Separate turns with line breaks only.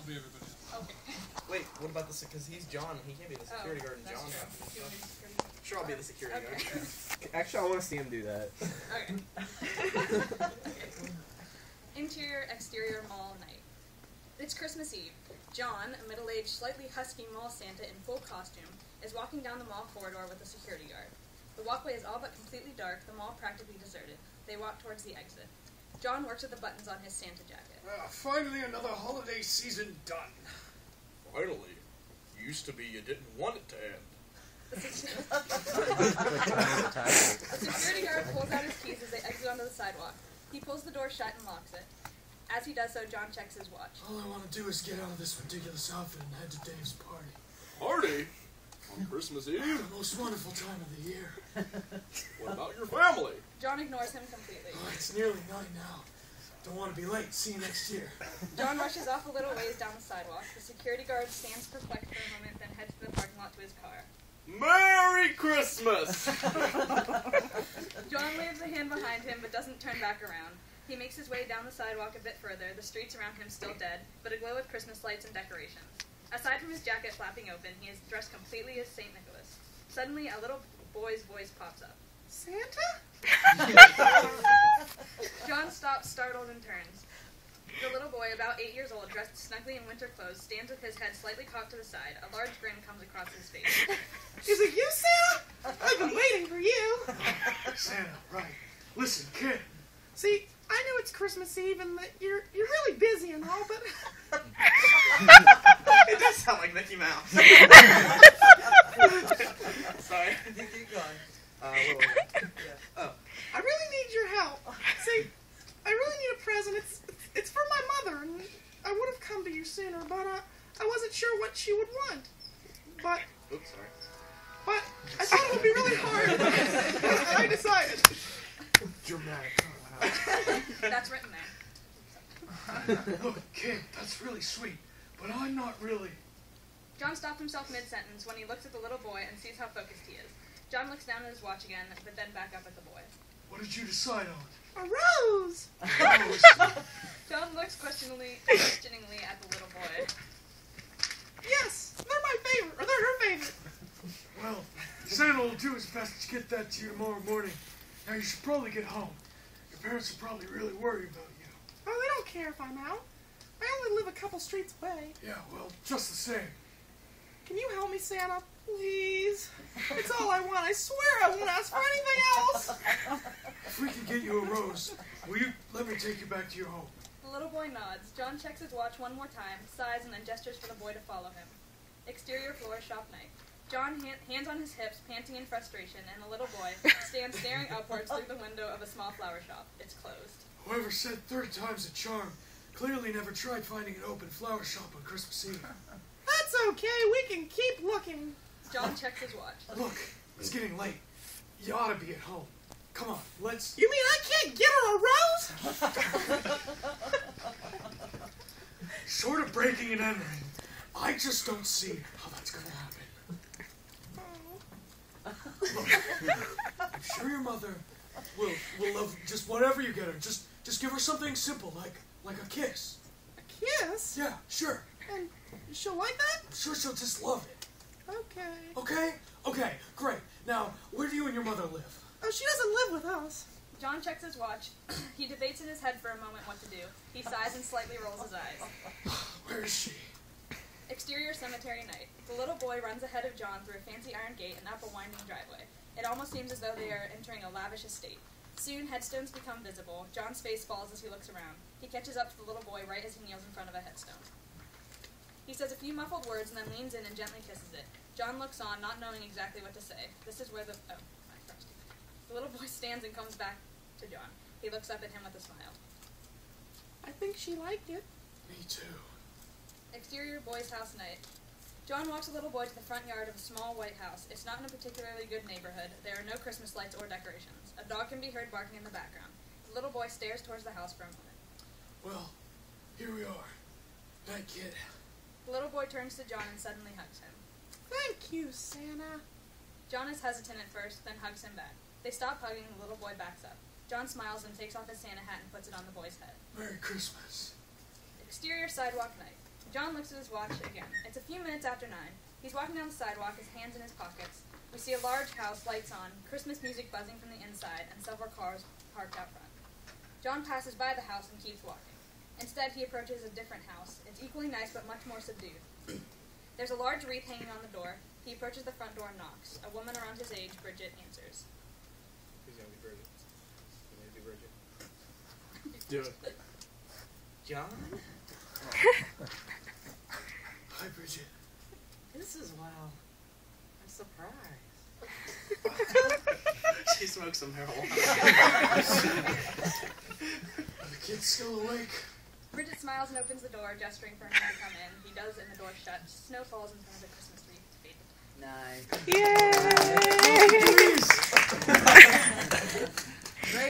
I'll be everybody else.
Okay.
Wait, what about the... Because he's John, he can't be the security guard and John. Sure, I'll be the security guard.
Actually, I want to see him do that.
Okay. Interior, exterior mall night. It's Christmas Eve. John, a middle-aged, slightly husky mall Santa in full costume, is walking down the mall corridor with a security guard. The walkway is all but completely dark, the mall practically deserted. They walk towards the exit. John works with the buttons on his Santa jacket.
Finally another holiday season done.
Finally. Used to be you didn't want it to end.
The security guard pulls out his keys as they exit onto the sidewalk. He pulls the door shut and locks it. As he does so, John checks his watch.
All I want to do is get out of this ridiculous outfit and head to Dave's party.
Party? On Christmas Eve?
The most wonderful time of the year.
What about your family?
John ignores him completely.
Oh, it's nearly 9 now. Don't want to be late. See you next year.
John rushes off a little ways down the sidewalk. The security guard stands perplexed for a moment, then heads to the parking lot to his car.
Merry Christmas!
John waves a hand behind him, but doesn't turn back around. He makes his way down the sidewalk a bit further, the streets around him still dead, but aglow with Christmas lights and decorations. Aside from his jacket flapping open, he is dressed completely as St. Nicholas. Suddenly, a little boy's voice pops up.
Santa?
John stops, startled, and turns. The little boy, about 8 years old, dressed snugly in winter clothes, stands with his head slightly cocked to the side. A large grin comes across his face.
Is it you, Santa? I've been waiting for you.
Santa, right. Listen, kid.
See, I know it's Christmas Eve and that you're really busy and all, but...
It does sound like Mickey Mouse. Sorry. Keep going.
Oh. I really need your help. See, I really need a present. It's for my mother, and I would have come to you sooner, but I wasn't sure what she would want. But...
Oops, sorry.
But I thought it would be really hard, and I decided.
Dramatic.
That's written there.
Look, kid, that's really sweet, but I'm not really...
John stopped himself mid-sentence when he looks at the little boy and sees how focused he is. John looks down at his watch again, but then back up at the boy.
What did you decide on?
A rose!
John looks questioningly at the little boy.
Yes, they're my favorite, or they're her favorite.
Well, Santa will do his best to get that to you tomorrow morning. Now you should probably get home. Your parents are probably really worried about you.
Oh, they don't care if I'm out. I only live a couple streets away.
Yeah, well, just the same.
Can you help me, Santa? Please. It's all I want. I swear I won't ask for anything else.
If we can get you a rose, will you let me take you back to your home?
The little boy nods. John checks his watch one more time, sighs, and then gestures for the boy to follow him. Exterior floor shop night. John, hands on his hips, panting in frustration, and the little boy stands staring upwards through the window of a small flower shop. It's closed.
Whoever said third time's a charm clearly never tried finding an open flower shop on Christmas Eve.
That's okay. We can keep looking.
John checks his watch.
Look, it's getting late. You ought to be at home. Come on, let's...
You mean I can't get her a rose?
Short of breaking and entering, I just don't see how that's going to happen. Look, I'm sure your mother will love just whatever you get her. Just give her something simple, like a kiss.
A kiss?
Yeah, sure.
And she'll like that?
I'm sure she'll just love it.
Okay.
Okay? Okay, great. Now, where do you and your mother live?
Oh, she doesn't live with us.
John checks his watch. He debates in his head for a moment what to do. He sighs and slightly rolls his eyes.
Where is she?
Exterior cemetery night. The little boy runs ahead of John through a fancy iron gate and up a winding driveway. It almost seems as though they are entering a lavish estate. Soon, headstones become visible. John's face falls as he looks around. He catches up to the little boy right as he kneels in front of a headstone. He says a few muffled words and then leans in and gently kisses it. John looks on, not knowing exactly what to say. This is where the... Oh, I crossed it. The little boy stands and comes back to John. He looks up at him with a smile.
I think she liked it.
Me too.
Exterior boys' house night. John walks the little boy to the front yard of a small white house. It's not in a particularly good neighborhood. There are no Christmas lights or decorations. A dog can be heard barking in the background. The little boy stares towards the house for a moment.
Well, here we are. Night, kid.
The little boy turns to John and suddenly hugs him.
Thank you, Santa.
John is hesitant at first, then hugs him back. They stop hugging, the little boy backs up. John smiles and takes off his Santa hat and puts it on the boy's head.
Merry Christmas.
Exterior sidewalk night. John looks at his watch again. It's a few minutes after 9. He's walking down the sidewalk, his hands in his pockets. We see a large house, lights on, Christmas music buzzing from the inside, and several cars parked out front. John passes by the house and keeps walking. Instead, he approaches a different house. It's equally nice, but much more subdued. There's a large wreath hanging on the door. He approaches the front door and knocks. A woman around his age, Bridget, answers.
Who's gonna be Bridget? You gonna do Bridget? Do it. John?
Hi, Bridget.
This is wow. I'm surprised.
She smoked some marijuana.
The kid's still awake.
Bridget smiles and opens the door, gesturing for him to come in. He does, and the door shuts. Snow falls in front of the Christmas tree. Faded.
Nice.
Yay!
Elise!